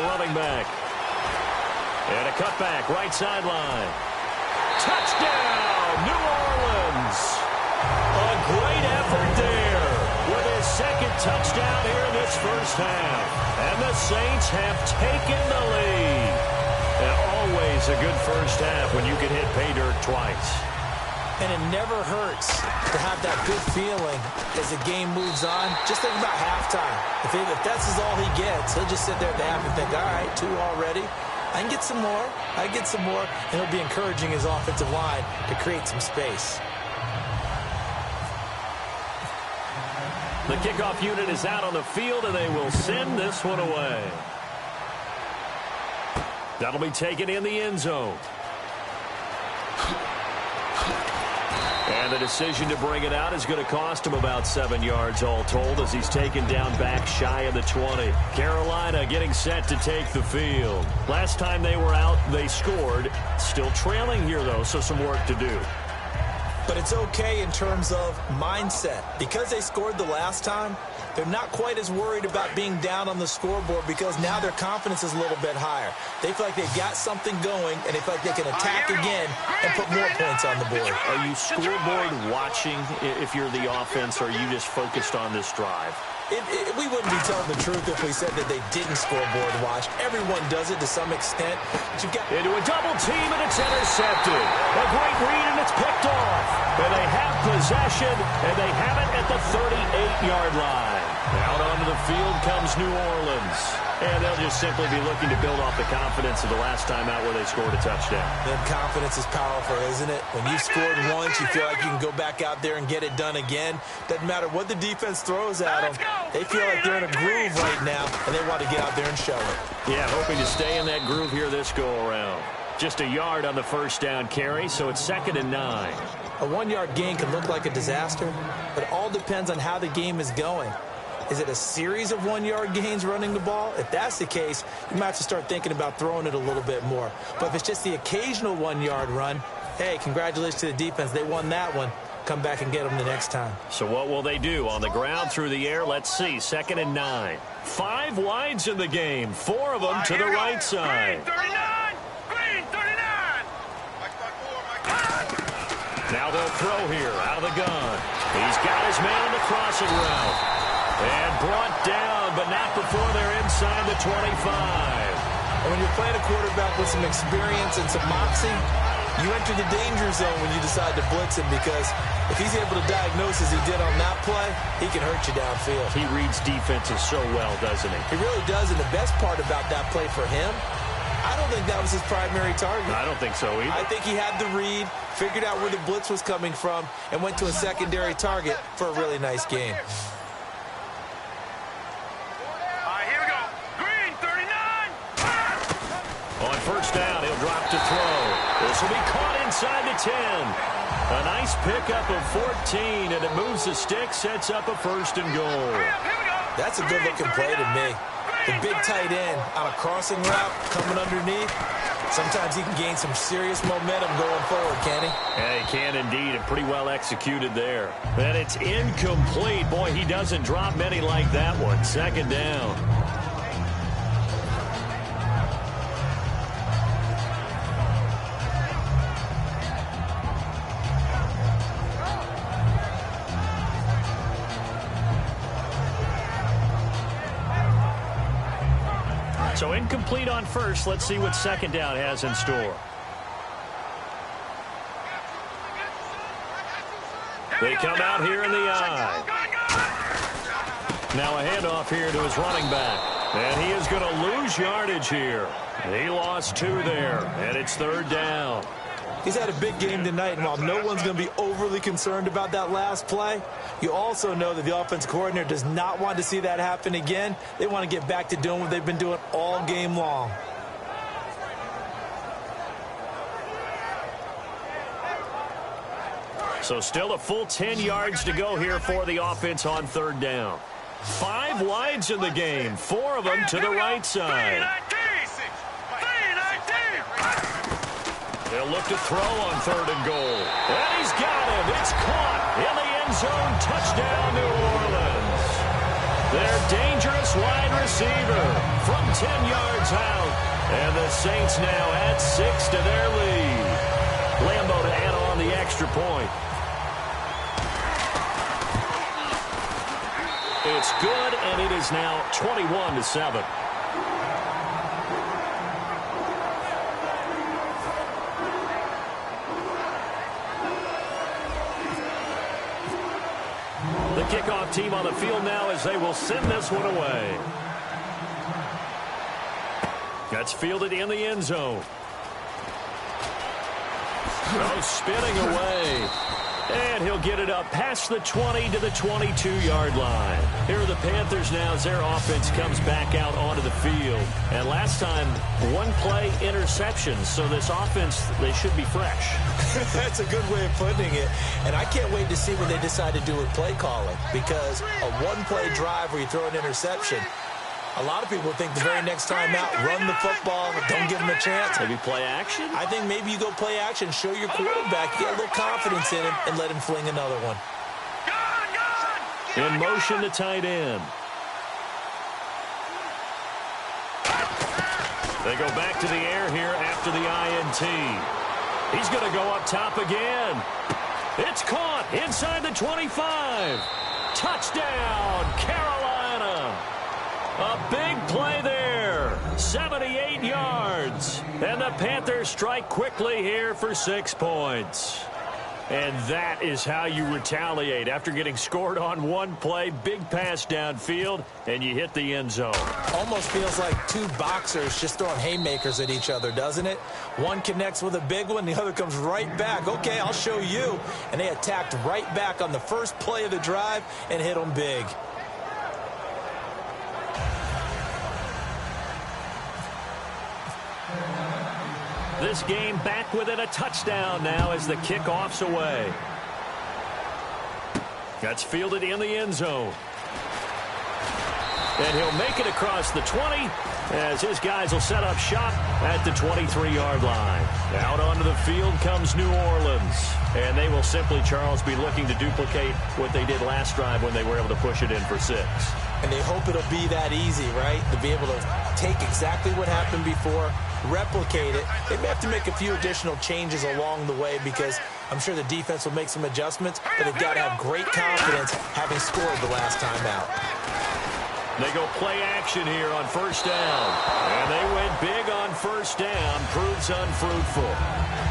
running back. And a cutback, right sideline. Touchdown, New Orleans. A great effort there with his second touchdown here in this first half. And the Saints have taken the lead. And always a good first half when you can hit pay dirt twice. And it never hurts to have that good feeling as the game moves on. Just think about halftime. If that's all he gets, he'll just sit there at the half and think, all right, 2 already. I can get some more. I can get some more. And he'll be encouraging his offensive line to create some space. The kickoff unit is out on the field, and they will send this one away. That'll be taken in the end zone. And the decision to bring it out is going to cost him about 7 yards all told as he's taken down back shy of the 20. Carolina getting set to take the field. Last time they were out, they scored. Still trailing here, though, so some work to do. But it's okay in terms of mindset. Because they scored the last time, they're not quite as worried about being down on the scoreboard because now their confidence is a little bit higher. They feel like they've got something going, and they feel like they can attack again and put more points on the board. Are you scoreboard watching if you're the offense, or are you just focused on this drive? We wouldn't be telling the truth if we said that they didn't scoreboard watch. Everyone does it to some extent. But you've got into a double team, and it's intercepted. A great read, and it's picked off. And they have possession, and they have it at the 38-yard line. Out onto the field comes New Orleans. And they'll just simply be looking to build off the confidence of the last time out where they scored a touchdown. Then confidence is powerful, isn't it? When you've scored once, you feel like you can go back out there and get it done again. Doesn't matter what the defense throws at them. They feel like they're in a groove right now, and they want to get out there and show it. Yeah, hoping to stay in that groove here this go-around. Just a yard on the first down carry, so it's 2nd and 9. A 1-yard gain can look like a disaster, but it all depends on how the game is going. Is it a series of 1-yard gains running the ball? If that's the case, you might have to start thinking about throwing it a little bit more. But if it's just the occasional 1-yard run, hey, congratulations to the defense. They won that one. Come back and get them the next time. So what will they do? On the ground, through the air, let's see. 2nd and 9. 5 wides in the game. 4 of them to the right side. Green 39! Now they'll throw here out of the gun. He's got his man on the crossing route. And brought down, but not before they're inside the 25. And when you're playing a quarterback with some experience and some moxie, you enter the danger zone when you decide to blitz him, because if he's able to diagnose as he did on that play, he can hurt you downfield. He reads defenses so well, doesn't he? He really does, and the best part about that play for him, I don't think that was his primary target. I don't think so either. I think he had the read, figured out where the blitz was coming from, and went to a secondary target for a really nice game. On first down, he'll drop to throw. This will be caught inside the 10. A nice pickup of 14, and it moves the stick, sets up a 1st and goal. That's a good-looking play to me. The big tight end on a crossing route coming underneath. Sometimes he can gain some serious momentum going forward, can he? Yeah, he can indeed, and pretty well executed there. And it's incomplete. Boy, he doesn't drop many like that one. 2nd down. So incomplete on first. Let's see what 2nd down has in store. They come out here in the eye. Now a handoff here to his running back. And he is going to lose yardage here. He lost 2 there, and it's 3rd down. He's had a big game tonight, and while no one's going to be overly concerned about that last play, you also know that the offense coordinator does not want to see that happen again. They want to get back to doing what they've been doing all game long. So still a full 10 yards to go here for the offense on 3rd down. 5 wides in the game, 4 of them to the right side. They'll look to throw on 3rd and goal. And he's got him. It's caught in the end zone. Touchdown, New Orleans. Their dangerous wide receiver from 10 yards out. And the Saints now add 6 to their lead. Lambeau to add on the extra point. It's good, and it is now 21-7. The kickoff team on the field now as they will send this one away. That's fielded in the end zone. Oh, spinning away. And he'll get it up past the 20 to the 22-yard line. Here are the Panthers now as their offense comes back out onto the field. And last time, one-play interceptions. So this offense, they should be fresh. That's a good way of putting it. And I can't wait to see what they decide to do with play calling. Because a one-play drive where you throw an interception, a lot of people think the very next time out, run the football, don't give him a chance. Maybe play action? I think maybe you go play action, show your quarterback, get a little confidence in him, and let him fling another one. In motion to tight end. They go back to the air here after the INT. He's going to go up top again. It's caught inside the 25. Touchdown, Carolina. A big play there, 78 yards. And the Panthers strike quickly here for 6 points. And that is how you retaliate after getting scored on one play, big pass downfield, and you hit the end zone. Almost feels like two boxers just throwing haymakers at each other, doesn't it? One connects with a big one, the other comes right back. Okay, I'll show you. And they attacked right back on the first play of the drive and hit them big. This game back within a touchdown now as the kickoff's away. That's fielded in the end zone. And he'll make it across the 20 as his guys will set up shop at the 23-yard line. Out onto the field comes New Orleans. And they will simply, Charles, be looking to duplicate what they did last drive when they were able to push it in for 6. And they hope it'll be that easy, right? To be able to take exactly what happened before, replicate it. They may have to make a few additional changes along the way because I'm sure the defense will make some adjustments, but they've got to have great confidence having scored the last time out. They go play action here on first down. And they went big on first down. Proves unfruitful.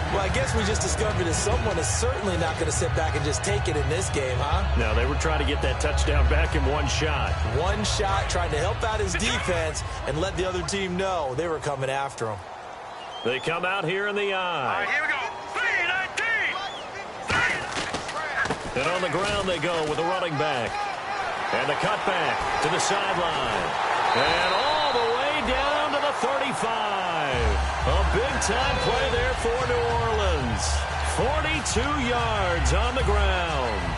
Well, I guess we just discovered that someone is certainly not going to sit back and just take it in this game, huh? No, they were trying to get that touchdown back in one shot. One shot, trying to help out his defense and let the other team know they were coming after him. They come out here in the eye. All right, here we go. 3-19. And on the ground they go with a running back. And the cutback to the sideline. And all the way down to the 35. A big-time play there for New Orleans. 42 yards on the ground.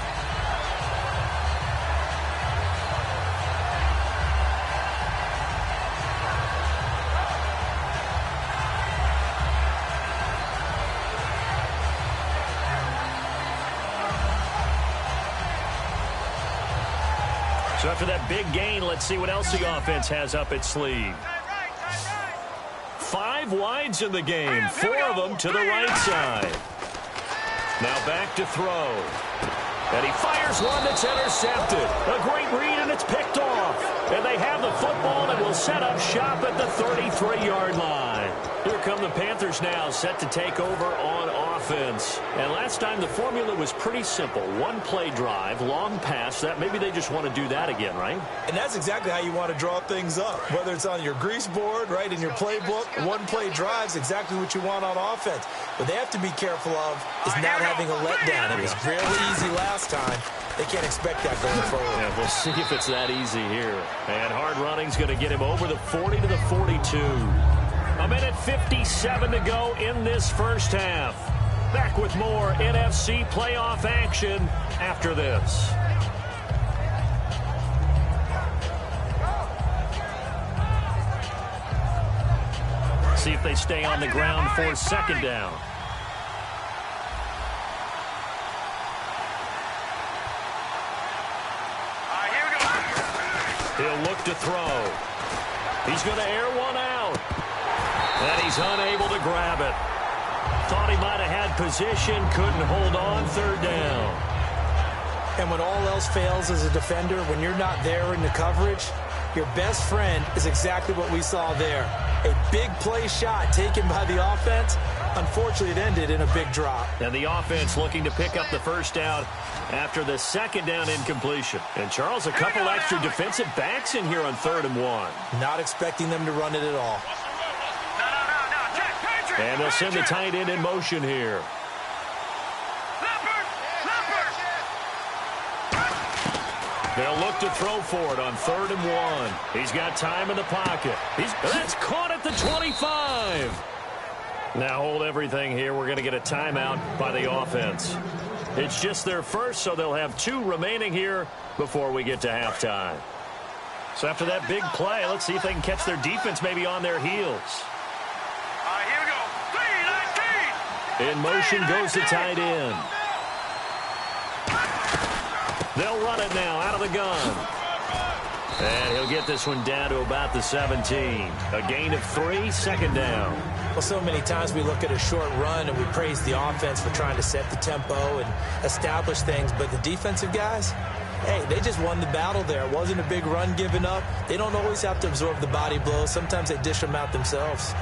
So after that big gain, let's see what else the offense has up its sleeve. 5 wides in the game, 4 of them to the right side. Now back to throw. And he fires one that's intercepted. A great read, and it's picked off. And they have the football and will set up shop at the 33-yard line. Here come the Panthers now, set to take over on offense. And last time the formula was pretty simple. One play drive, long pass. That maybe they just want to do that again, right? And that's exactly how you want to draw things up. Whether it's on your grease board, right, in your playbook, one play drive's exactly what you want on offense. What they have to be careful of is not having a letdown. It was really easy last time. They can't expect that going forward. Yeah, we'll see if it's that easy here. And hard running's going to get him over the 40 to the 42. A minute 57 to go in this first half. Back with more NFC playoff action after this. See if they stay on the ground for second down. look to throw. He's going to air one out. And he's unable to grab it. Thought he might have had position, couldn't hold on, third down. And when all else fails as a defender, when you're not there in the coverage, your best friend is exactly what we saw there. A big play shot taken by the offense. Unfortunately, it ended in a big drop. And the offense looking to pick up the first down after the second down incompletion. And, Charles, a couple extra defensive backs in here on 3rd and 1. Not expecting them to run it at all. And they'll send the tight end in motion here. They'll look to throw for it on 3rd and 1. He's got time in the pocket. That's caught at the 25. Now hold everything here. We're going to get a timeout by the offense. It's just their first, so they'll have 2 remaining here before we get to halftime. So after that big play, let's see if they can catch their defense maybe on their heels. Here we go. 3-19. In motion goes the tight end. They'll run it now out of the gun. And he'll get this one down to about the 17. A gain of 3, 2nd down. Well, so many times we look at a short run and we praise the offense for trying to set the tempo and establish things. But the defensive guys, hey, they just won the battle there. It wasn't a big run given up. They don't always have to absorb the body blows. Sometimes they dish them out themselves.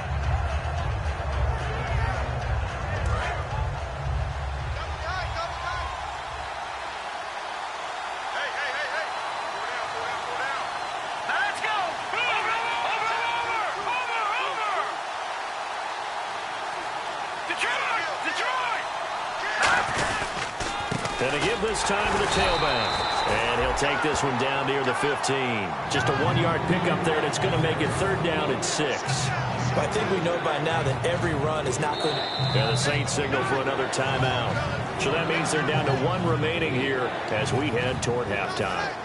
And to give this time to the tailback. And he'll take this one down near the 15. Just a 1-yard pickup there, and it's going to make it 3rd down and 6. But I think we know by now that every run is not going to... Yeah, the Saints signal for another timeout. So that means they're down to 1 remaining here as we head toward halftime.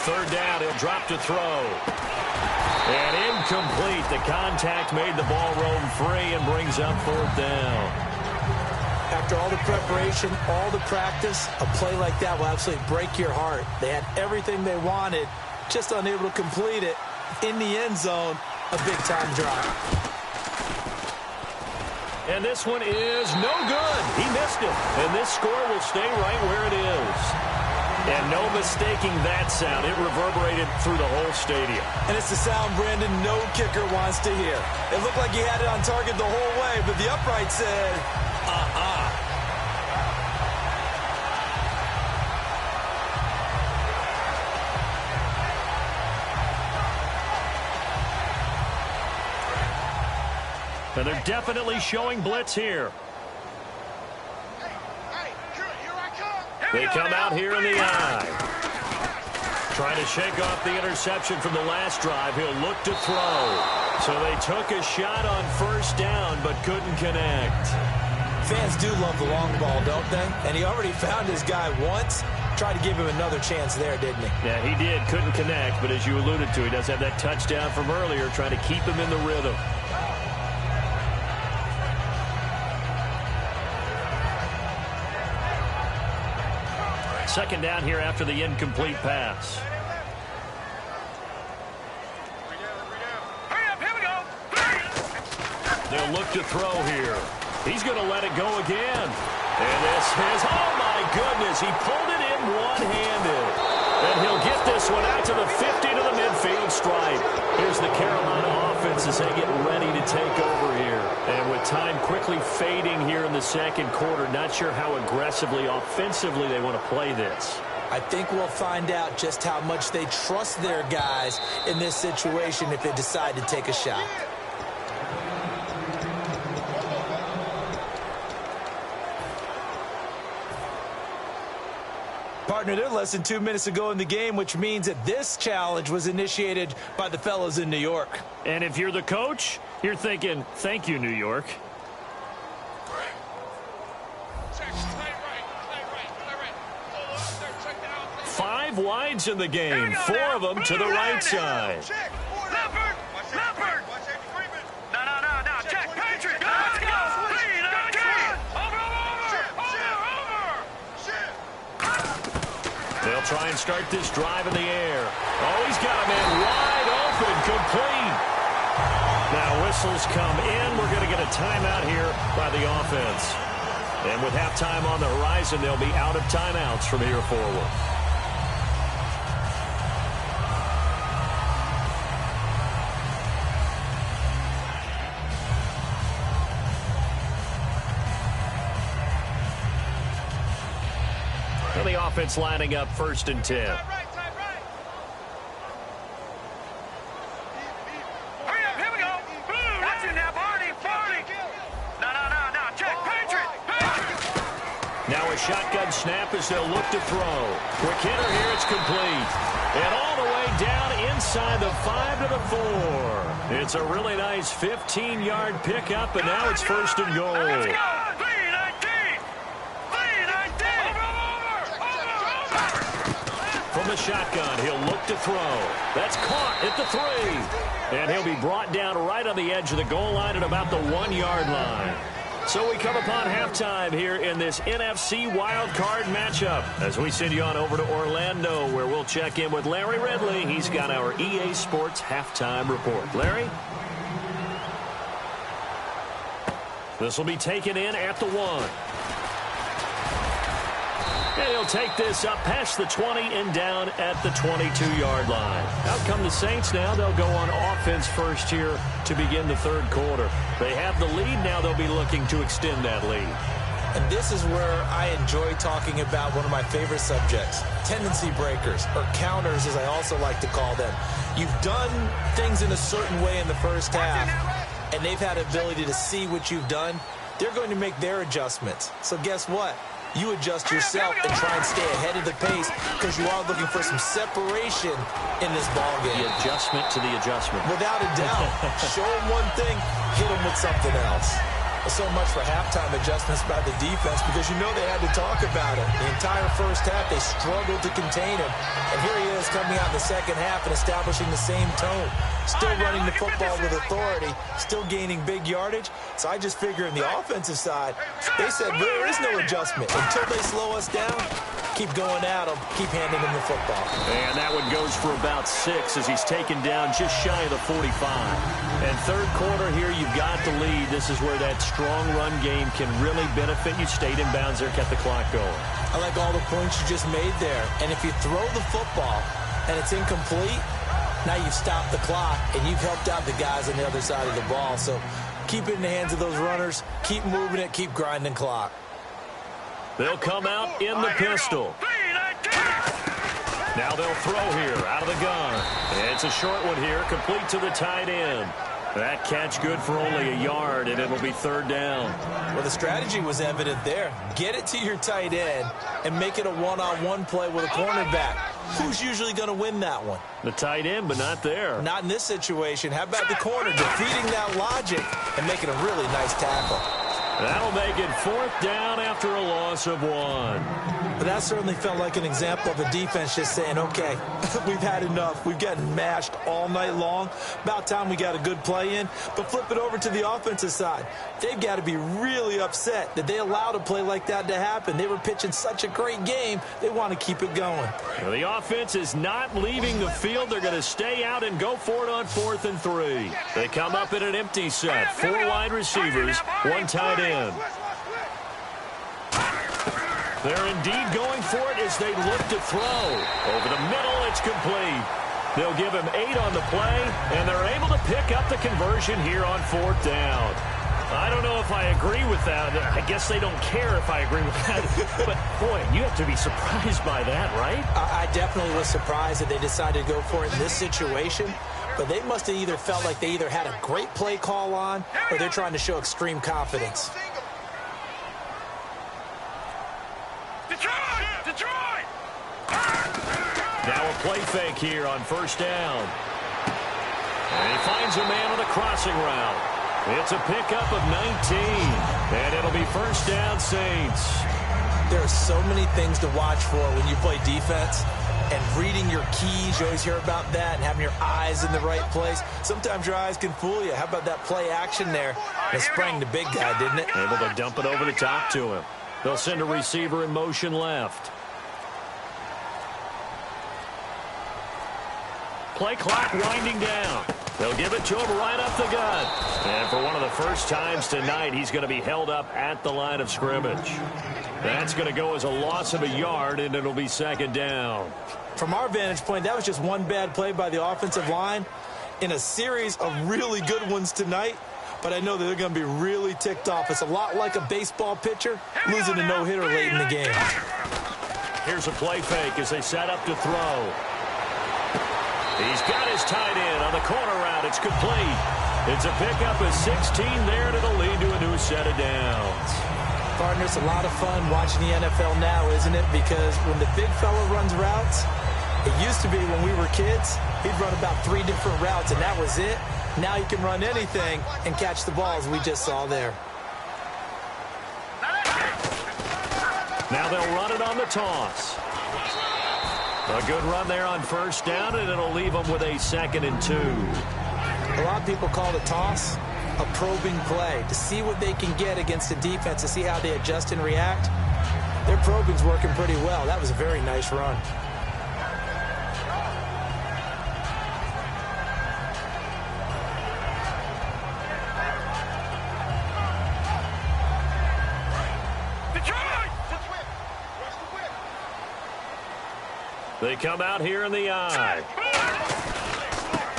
Third down, he'll drop to throw. And incomplete. The contact made the ball roam free and brings up 4th down. After all the preparation, all the practice, a play like that will absolutely break your heart. They had everything they wanted, just unable to complete it. In the end zone, a big-time drop. And this one is no good. He missed it. And this score will stay right where it is. And no mistaking that sound. It reverberated through the whole stadium. And it's the sound, Brandon, no kicker wants to hear. It looked like he had it on target the whole way, but the upright said, And they're definitely showing blitz here. They come out here in the eye. Trying to shake off the interception from the last drive. He'll look to throw. So they took a shot on 1st down, but couldn't connect. Fans do love the long ball, don't they? And he already found his guy once. Tried to give him another chance there, didn't he? Yeah, he did. Couldn't connect, but as you alluded to, he does have that touchdown from earlier, trying to keep him in the rhythm. Second down here after the incomplete pass. They'll look to throw here. He's going to let it go again. And this is, oh my goodness, he pulled it in one-handed. And he'll get this one out to the 50 to the midfield stripe. Here's the Carolina offense as they get ready to take over here. And with time quickly fading here in the second quarter, not sure how aggressively, offensively they want to play this. I think we'll find out just how much they trust their guys in this situation if they decide to take a shot. Partner, they're less than 2 minutes to go in the game, which means that this challenge was initiated by the fellows in New York. And if you're the coach, you're thinking, thank you, New York. 5 wides in the game, 4 of them to the right side. Leopard! Leopard! No. Check. Patriot! Let's go! 3-19! Over! They'll try and start this drive in the air. Oh, he's got a man wide open, complete. Now whistles come in. We're going to get a timeout here by the offense. And with halftime on the horizon, they'll be out of timeouts from here forward. And the offense lining up 1st and 10. Shotgun snap as they'll look to throw. Quick hitter here, it's complete. And all the way down inside the 5 to the 4. It's a really nice 15-yard pickup, and now it's 1st and goal. Let's go! 3-19! From the shotgun, he'll look to throw. That's caught at the 3. And he'll be brought down right on the edge of the goal line at about the 1-yard line. So we come upon halftime here in this NFC wildcard matchup as we send you on over to Orlando, where we'll check in with Larry Ridley. He's got our EA Sports halftime report. Larry? This will be taken in at the 1. And he'll take this up past the 20 and down at the 22-yard line. Out come the Saints now. They'll go on offense first here to begin the 3rd quarter. They have the lead. Now they'll be looking to extend that lead. And this is where I enjoy talking about one of my favorite subjects, tendency breakers, or counters as I also like to call them. You've done things in a certain way in the first half, and they've had the ability to see what you've done. They're going to make their adjustments. So guess what? You adjust yourself and try and stay ahead of the pace because you are looking for some separation in this ball game. The adjustment to the adjustment. Without a doubt. Show them one thing, hit them with something else. So much for halftime adjustments by the defense because you know they had to talk about it. The entire first half, they struggled to contain him. And here he is coming out in the second half and establishing the same tone. Still running the football with authority, still gaining big yardage. So I just figure in the offensive side, they said there is no adjustment. Until they slow us down, keep going at them, keep handing them the football. And that one goes for about 6 as he's taken down just shy of the 45. And 3rd quarter here, you've got the lead. This is where that strong run game can really benefit you. Stayed in bounds there, kept the clock going. I like all the points you just made there. And if you throw the football and it's incomplete, now you've stopped the clock and you've helped out the guys on the other side of the ball. So keep it in the hands of those runners. Keep moving it. Keep grinding clock. They'll come out in the pistol. Now they'll throw here out of the gun. It's a short one here, complete to the tight end. That catch good for only a yard, and it'll be 3rd down. Well, the strategy was evident there. Get it to your tight end and make it a one-on-one play with a cornerback. Who's usually going to win that one? The tight end, but not there. Not in this situation. How about the corner defeating that logic and making a really nice tackle? That'll make it 4th down after a loss of 1. But that certainly felt like an example of a defense just saying, okay, we've had enough. We've gotten mashed all night long. About time we got a good play in. But flip it over to the offensive side. They've got to be really upset that they allowed a play like that to happen. They were pitching such a great game. They want to keep it going. Well, the offense is not leaving the field. They're going to stay out and go for it on 4th and 3. They come up in an empty set. 4 wide receivers, 1 tight end. They're indeed going for it as they look to throw. Over the middle, it's complete. They'll give him 8 on the play, and they're able to pick up the conversion here on 4th down. I don't know if I agree with that. I guess they don't care if I agree with that. But, boy, you have to be surprised by that, right? I definitely was surprised that they decided to go for it in this situation. But they must have either felt like they either had a great play call on or they're trying to show extreme confidence. Detroit! Now a play fake here on 1st down. And he finds a man on the crossing route. It's a pickup of 19. And it'll be 1st down, Saints. There are so many things to watch for when you play defense. And reading your keys, you always hear about that, and having your eyes in the right place. Sometimes your eyes can fool you. How about that play action there? It sprang the big guy, didn't it? Able to dump it over the top to him. They'll send a receiver in motion left. Play clock winding down. They'll give it to him right up the gut. And for one of the first times tonight, he's going to be held up at the line of scrimmage. That's going to go as a loss of a yard, and it'll be second down. From our vantage point, that was just one bad play by the offensive line in a series of really good ones tonight. But I know that they're going to be really ticked off. It's a lot like a baseball pitcher losing a no-hitter late in the game. Here's a play fake as they set up to throw. He's got his tight end on the corner route. It's complete. It's a pickup of 16 there, and it'll lead to a new set of downs. Partner, it's a lot of fun watching the NFL now, isn't it? Because when the big fella runs routes, it used to be when we were kids, he'd run about 3 different routes, and that was it. Now you can run anything and catch the balls we just saw there. Now they'll run it on the toss. A good run there on first down, and it'll leave them with a 2nd and 2. A lot of people call the toss a probing play to see what they can get against the defense, to see how they adjust and react. Their probing's working pretty well. That was a very nice run. They come out here in the eye.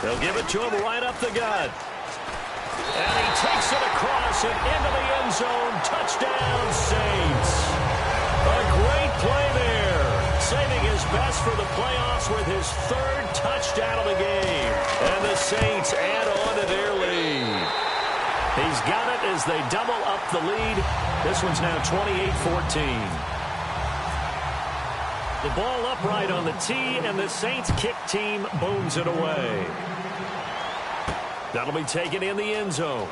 They'll give it to him right up the gut. And he takes it across and into the end zone. Touchdown, Saints. A great play there. Saving his best for the playoffs with his 3rd touchdown of the game. And the Saints add on to their lead. He's got it as they double up the lead. This one's now 28-14. The ball upright on the tee, and the Saints kick team booms it away. That'll be taken in the end zone.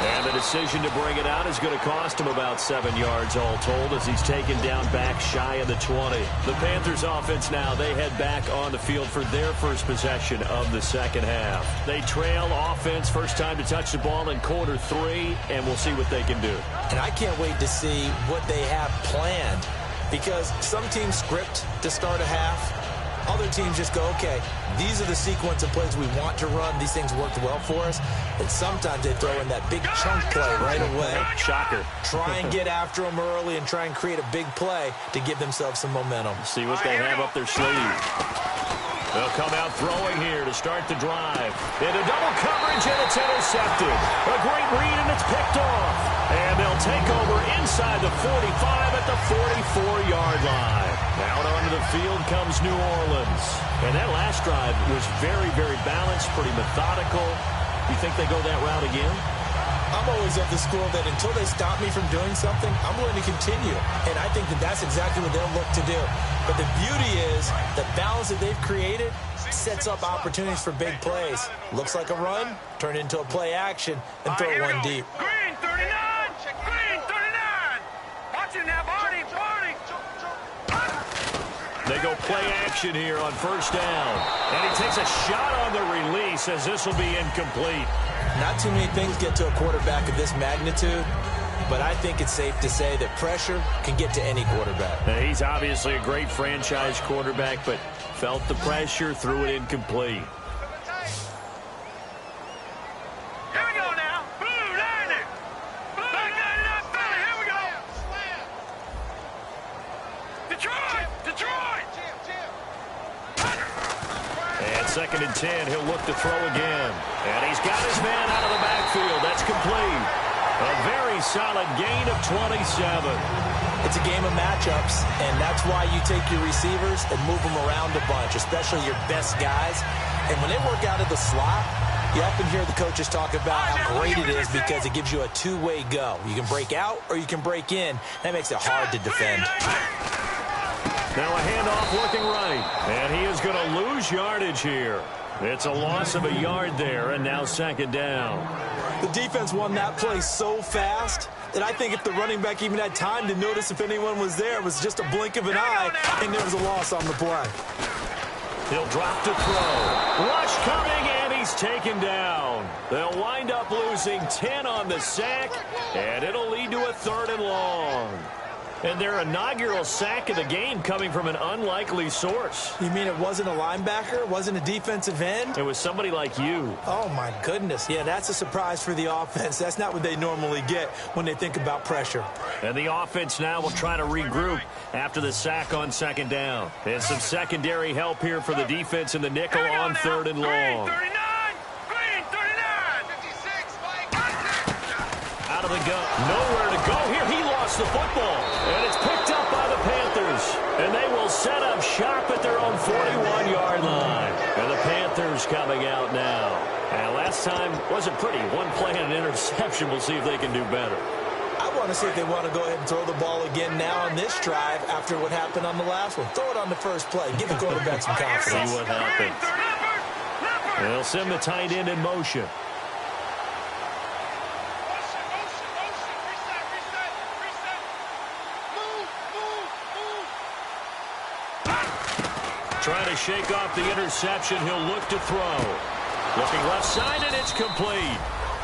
And the decision to bring it out is going to cost him about 7 yards all told as he's taken down back shy of the 20. The Panthers offense now, they head back on the field for their first possession of the second half. They trail offense, first time to touch the ball in quarter 3, and we'll see what they can do. And I can't wait to see what they have planned, because some teams script to start a half. Other teams just go, okay, these are the sequence of plays we want to run. These things worked well for us. And sometimes they throw in that big chunk play right away. Shocker. Try and get after them early and try and create a big play to give themselves some momentum. See what they have up their sleeve. They'll come out throwing here to start the drive. Into double coverage, and it's intercepted. A great read, and it's picked off. And they'll take over inside the 45 at the 44-yard line. Out onto the field comes New Orleans. And that last drive was very, very balanced, pretty methodical. You think they go that route again? I'm always of the school that until they stop me from doing something, I'm going to continue. And I think that that's exactly what they'll look to do. But the beauty is the balance that they've created sets up opportunities for big plays. Looks like a run, turn it into a play action, and throw one deep. Green 39! Green 39! Watching that body, body! They go play action here on first down. And he takes a shot on the release as this will be incomplete. Not too many things get to a quarterback of this magnitude, but I think it's safe to say that pressure can get to any quarterback. Now, he's obviously a great franchise quarterback, but felt the pressure, threw it incomplete. Here we go now. Blue 90. Blue 99 Philly. Here we go. Detroit. Detroit. And 2nd and 10, he'll look to throw again. And he's got his man out of the backfield. That's complete. A very solid gain of 27. It's a game of matchups, and that's why you take your receivers and move them around a bunch, especially your best guys. And when they work out of the slot, you often hear the coaches talk about how great it is because it gives you a two-way go. You can break out or you can break in. That makes it hard to defend. Now a handoff looking right. And he is going to lose yardage here. It's a loss of a yard there, and now 2nd down. The defense won that play so fast that I think if the running back even had time to notice if anyone was there, it was just a blink of an eye, and there was a loss on the play. He'll drop to throw. Rush coming, and he's taken down. They'll wind up losing 10 on the sack, and it'll lead to a 3rd and long. And their inaugural sack of the game coming from an unlikely source. You mean it wasn't a linebacker? Wasn't a defensive end? It was somebody like you. Oh, my goodness. Yeah, that's a surprise for the offense. That's not what they normally get when they think about pressure. And the offense now will try to regroup after the sack on 2nd down. And some secondary help here for the defense in the nickel on 3rd and long. Green, 39. 56, Mike. Out of the gun. Nowhere to go here. He lost the football. And it's picked up by the Panthers. And they will set up shop at their own 41-yard line. And the Panthers coming out now. And last time wasn't pretty. One play and an interception. We'll see if they can do better. I want to see if they want to go ahead and throw the ball again now on this drive after what happened on the last one. Throw it on the first play. Give the quarterback some confidence. See what happens. And they'll send the tight end in motion. Trying to shake off the interception. He'll look to throw. Looking left side, and it's complete.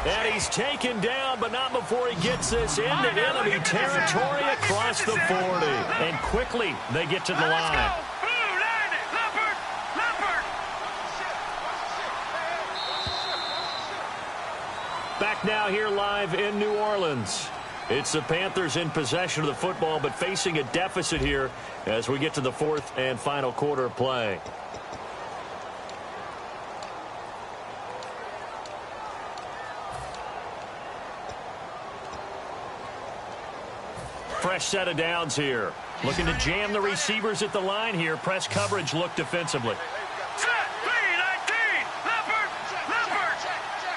And he's taken down, but not before he gets this into enemy territory across the 40. And quickly, they get to the line. Back now here live in New Orleans. It's the Panthers in possession of the football, but facing a deficit here as we get to the 4th and final quarter of play. Fresh set of downs here. Looking to jam the receivers at the line here. Press coverage look defensively.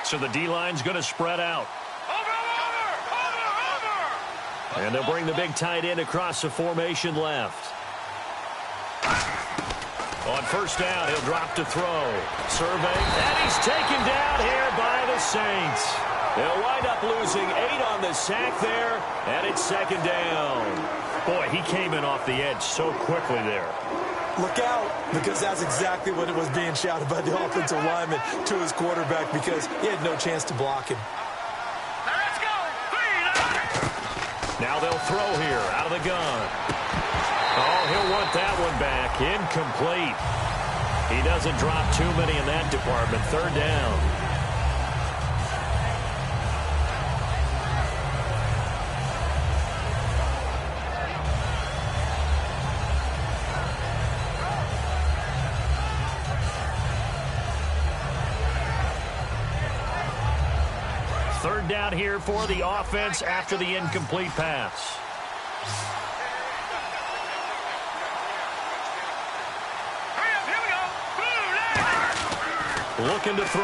So the D-line's going to spread out. And they'll bring the big tight end across the formation left. On 1st down, he'll drop to throw. Survey, and he's taken down here by the Saints. They'll wind up losing 8 on the sack there, and it's 2nd down. Boy, he came in off the edge so quickly there. Look out, because that's exactly what it was being shouted by the offensive lineman to his quarterback, because he had no chance to block him. Now they'll throw here out of the gun. Oh, he'll want that one back. Incomplete. He doesn't drop too many in that department. 3rd down. Third down here for the offense after the incomplete pass. Looking to throw.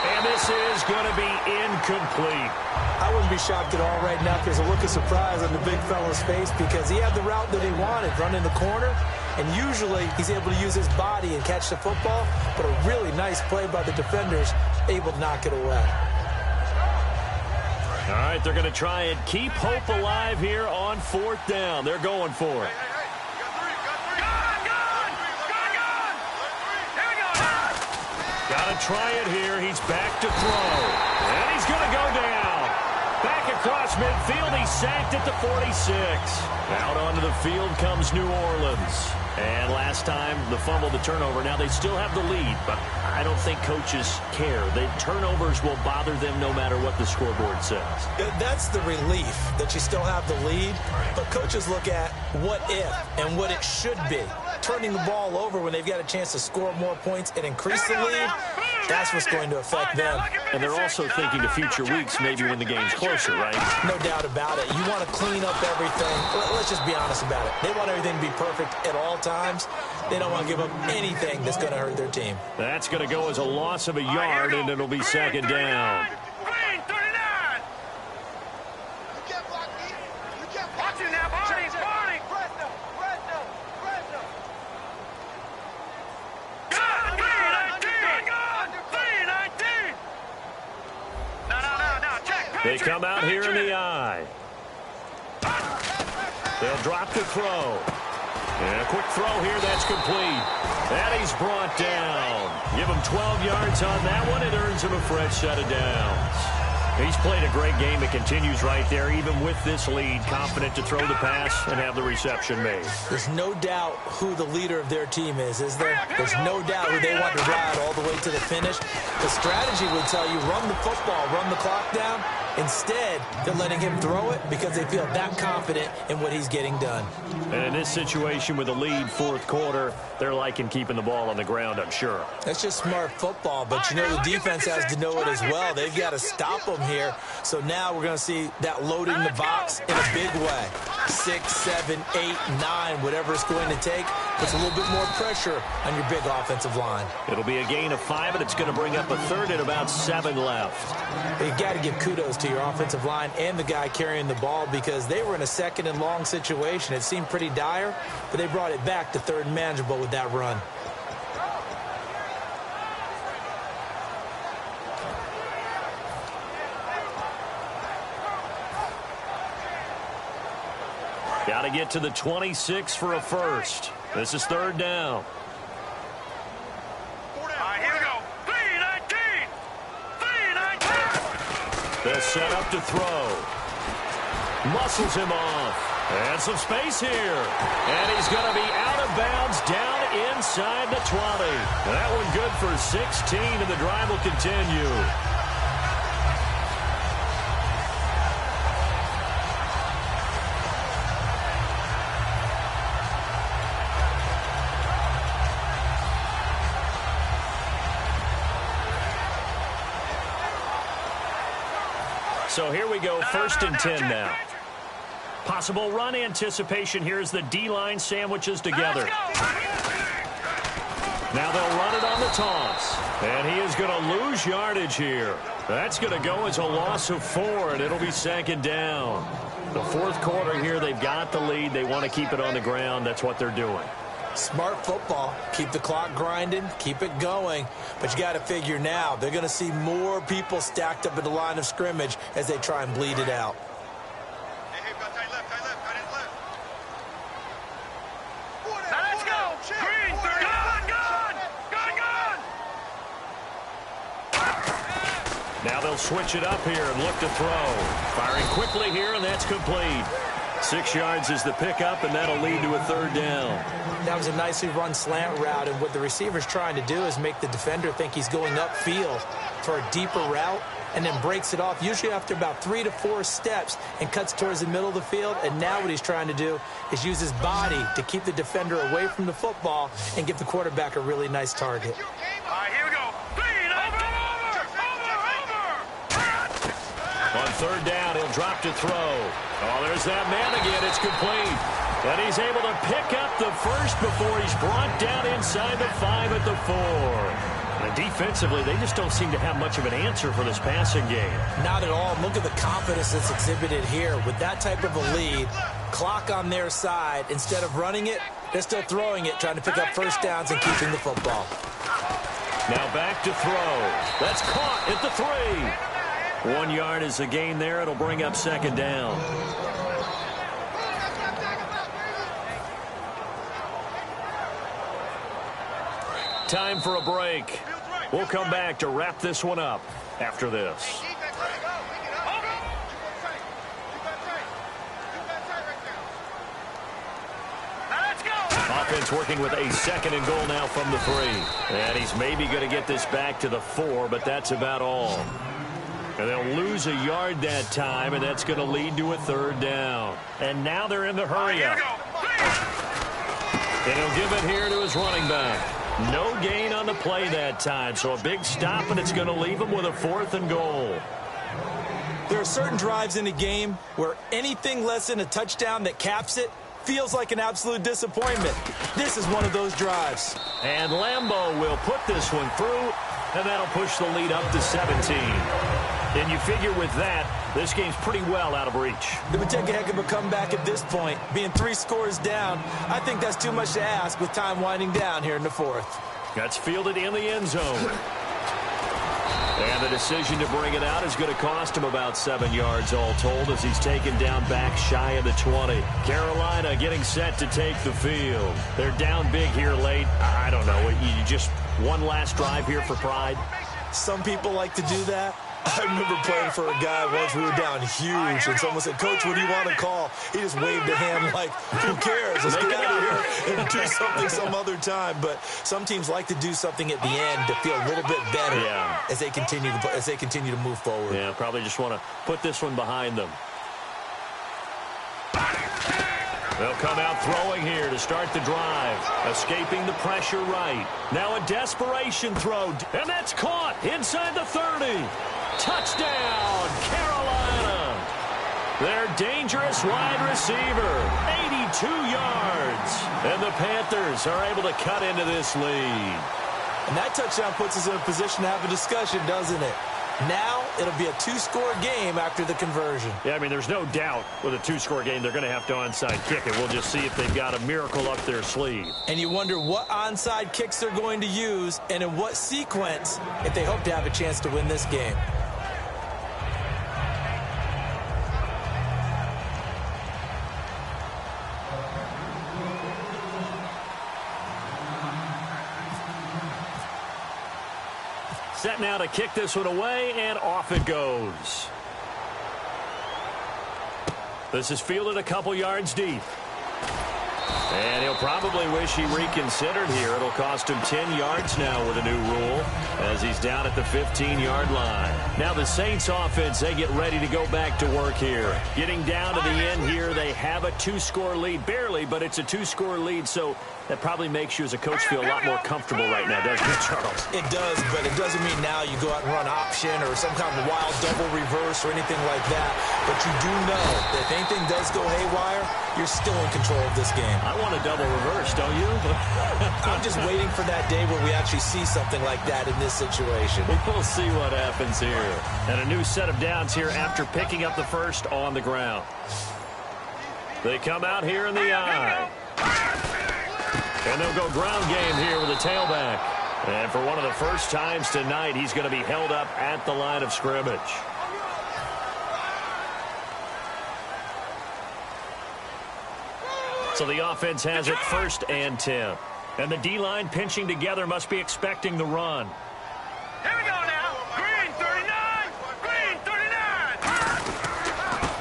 And this is going to be incomplete. I wouldn't be shocked at all right now if there's a look of surprise on the big fella's face, because he had the route that he wanted, running the corner, and usually he's able to use his body and catch the football, but a really nice play by the defenders, able to knock it away. All right, they're going to try and keep hope alive here on 4th down. They're going for it. Got to try it here. He's back to throw. And he's going to go down. Back across midfield. He's sacked at the 46. Out onto the field comes New Orleans. And last time, the fumble, the turnover. Now they still have the lead, but I don't think coaches care. The turnovers will bother them no matter what the scoreboard says. That's the relief that you still have the lead, but coaches look at what if and what it should be. Turning the ball over when they've got a chance to score more points and increase the lead, that's what's going to affect them. And they're also thinking to future weeks, maybe when the game's closer, right? No doubt about it. You want to clean up everything. Let's just be honest about it. They want everything to be perfect at all times. They don't want to give up anything that's going to hurt their team. That's going to go as a loss of a yard, and it'll be 2nd down. They come out here in the I. They'll drop the throw. And a quick throw here, that's complete. And he's brought down. Give him 12 yards on that one. It earns him a fresh set of downs. He's played a great game. It continues right there, even with this lead, confident to throw the pass and have the reception made. There's no doubt who the leader of their team is there? There's no doubt who they want to ride all the way to the finish. The strategy would tell you, run the football, run the clock down. Instead, they're letting him throw it because they feel that confident in what he's getting done. And in this situation with a lead fourth quarter, they're liking keeping the ball on the ground, I'm sure. That's just smart football, but you know the defense has to know it as well. They've got to stop them here. So now we're going to see that loading the box in a big way. 6, 7, 8, 9, whatever it's going to take. Puts a little bit more pressure on your big offensive line. It'll be a gain of 5, and it's going to bring up a third and about 7 left. You've got to give kudos to your offensive line and the guy carrying the ball because they were in a second and long situation. It seemed pretty dire, but they brought it back to third and manageable with that run. Got to get to the 26 for a first. This is third down. Here we go. 3-19. 3-19. They'll set up to throw. Muscles him off. And some space here. And he's going to be out of bounds down inside the 20. That one good for 16, and the drive will continue. So here we go, 1st and 10 now. Possible run anticipation here as the D-line sandwiches together. Now they'll run it on the toss. And he is going to lose yardage here. That's going to go as a loss of 4, and it'll be 2nd down. The fourth quarter here, they've got the lead. They want to keep it on the ground. That's what they're doing. Smart football. Keep the clock grinding. Keep it going. But you got to figure now, they're going to see more people stacked up at the line of scrimmage as they try and bleed it out. Now let's go. Green, 30. Now they'll switch it up here and look to throw. Firing quickly here, and that's complete. 6 yards is the pickup, and that'll lead to a third down. That was a nicely run slant route, and what the receiver's trying to do is make the defender think he's going upfield for a deeper route and then breaks it off, usually after about 3 to 4 steps, and cuts towards the middle of the field. And now what he's trying to do is use his body to keep the defender away from the football and give the quarterback a really nice target. All right, here we go. On third down, he'll drop to throw. Oh, there's that man again. It's complete. And he's able to pick up the first before he's brought down inside the 5 at the 4. And defensively, they just don't seem to have much of an answer for this passing game. Not at all. Look at the confidence that's exhibited here. With that type of a lead, clock on their side, instead of running it, they're still throwing it, trying to pick up first downs and keeping the football. Now back to throw. That's caught at the 3. 1 yard is the gain there. It'll bring up 2nd down. Time for a break. We'll come back to wrap this one up after this. Offense working with a 2nd and goal now from the 3. And he's maybe going to get this back to the 4, but that's about all. And they'll lose a yard that time, and that's going to lead to a third down. And now they're in the hurry-up. And he'll give it here to his running back. No gain on the play that time, so a big stop, and it's going to leave him with a 4th and goal. There are certain drives in the game where anything less than a touchdown that caps it feels like an absolute disappointment. This is one of those drives. And Lambeau will put this one through, and that'll push the lead up to 17. And you figure with that, this game's pretty well out of reach. It would take a heck of a comeback at this point. Being 3 scores down, I think that's too much to ask with time winding down here in the 4th. That's fielded in the end zone. And the decision to bring it out is going to cost him about 7 yards all told as he's taken down back shy of the 20. Carolina getting set to take the field. They're down big here late. I don't know. You just one last drive here for pride? Some people like to do that. I remember playing for a guy once. We were down huge, and someone said, "Coach, what do you want to call?" He just waved a hand like, "Who cares? Let's get out of here and do something some other time." But some teams like to do something at the end to feel a little bit better as they continue to move forward. Yeah, probably just want to put this one behind them. They'll come out throwing here to start the drive. Escaping the pressure right. Now a desperation throw, and that's caught inside the 30. Touchdown, Carolina. Their dangerous wide receiver, 82 yards. And the Panthers are able to cut into this lead. And that touchdown puts us in a position to have a discussion, doesn't it? Now it'll be a two-score game after the conversion. Yeah, I mean, there's no doubt with a two-score game they're going to have to onside kick it. We'll just see if they've got a miracle up their sleeve. And you wonder what onside kicks they're going to use and in what sequence if they hope to have a chance to win this game. Set now to kick this one away, and off it goes. This is fielded a couple yards deep. And he'll probably wish he reconsidered here. It'll cost him 10 yards now with a new rule as he's down at the 15-yard line. Now the Saints offense, they get ready to go back to work here. Getting down to the end here, they have a two-score lead. Barely, but it's a two-score lead, so that probably makes you as a coach feel a lot more comfortable right now, doesn't it, Charles? It does, but it doesn't mean now you go out and run option or some kind of wild double reverse or anything like that. But you do know that if anything does go haywire, you're still in control of this game. I want a double reverse, don't you? I'm just waiting for that day where we actually see something like that in this situation. We'll see what happens here. And a new set of downs here after picking up the first on the ground. They come out here in the eye. And they'll go ground game here with a tailback. And for one of the first times tonight, he's going to be held up at the line of scrimmage. So the offense has it 1st and 10. And the D-line pinching together must be expecting the run. Here we go now. Green 39. Green 39.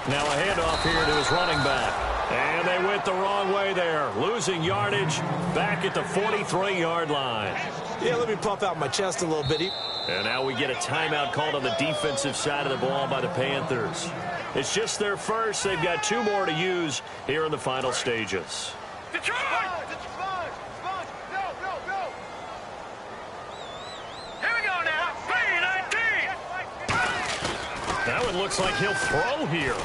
Now a handoff here to his running back. And they went the wrong way there. Losing yardage back at the 43-yard line. Yeah, let me puff out my chest a little bit. And now we get a timeout called on the defensive side of the ball by the Panthers. It's just their first. They've got 2 more to use here in the final stages. Detroit. Here we go now. Green 19. That one looks like he'll throw here.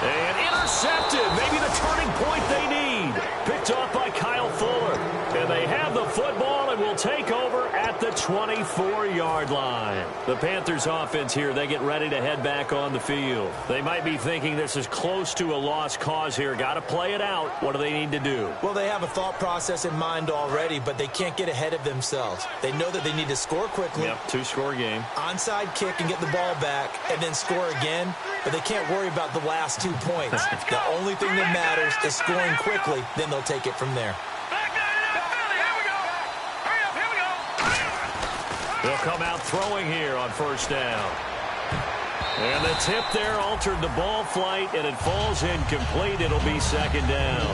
And intercepted. Maybe the turning point they need. Picked off by Kyle Fuller. And they have the football and will take over at the 24-yard line. The Panthers offense here, they get ready to head back on the field. They might be thinking this is close to a lost cause here. Got to play it out. What do they need to do? Well, they have a thought process in mind already, but they can't get ahead of themselves. They know that they need to score quickly. Yep, 2-score game. Onside kick and get the ball back and then score again, but they can't worry about the last 2 points. The only thing that matters is scoring quickly, then they'll take it from there. They'll come out throwing here on 1st down. And the tip there altered the ball flight, and it falls incomplete. It'll be 2nd down.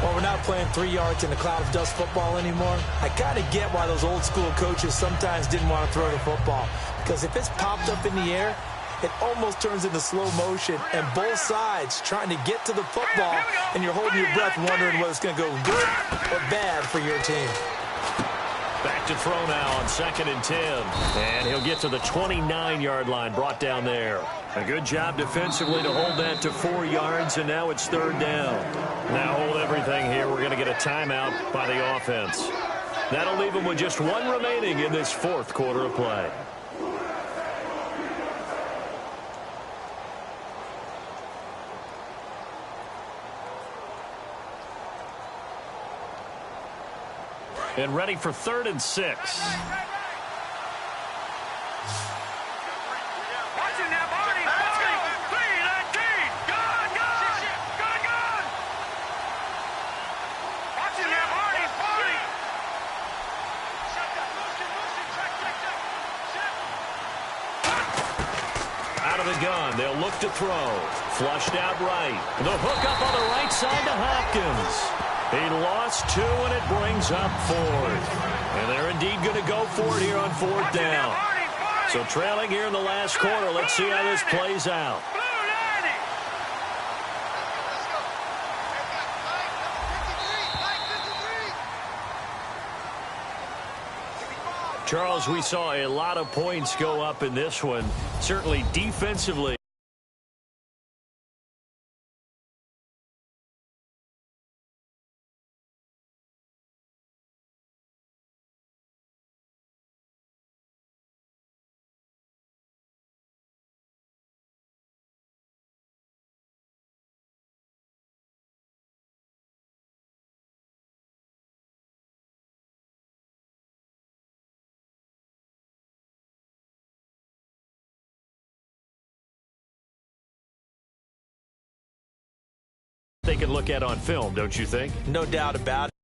Well, we're not playing 3 yards in a cloud of dust football anymore. I kind of get why those old school coaches sometimes didn't want to throw the football. Because if it's popped up in the air, it almost turns into slow motion, and both sides trying to get to the football, and you're holding your breath wondering whether it's going to go good or bad for your team. Back to throw now on 2nd and 10. And he'll get to the 29-yard line, brought down there. A good job defensively to hold that to 4 yards, and now it's 3rd down. Now hold everything here. We're going to get a timeout by the offense. That'll leave them with just 1 remaining in this 4th quarter of play. And ready for 3rd and 6. gun. They'll look to throw. Flushed out right. The hook up on the right side to Hopkins. He lost 2, and it brings up 4th. And they're indeed going to go for it here on 4th down. So trailing here in the last quarter. Let's see how this plays out. Charles, we saw a lot of points go up in this one. Certainly defensively. They can look at on film, don't you think? No doubt about it.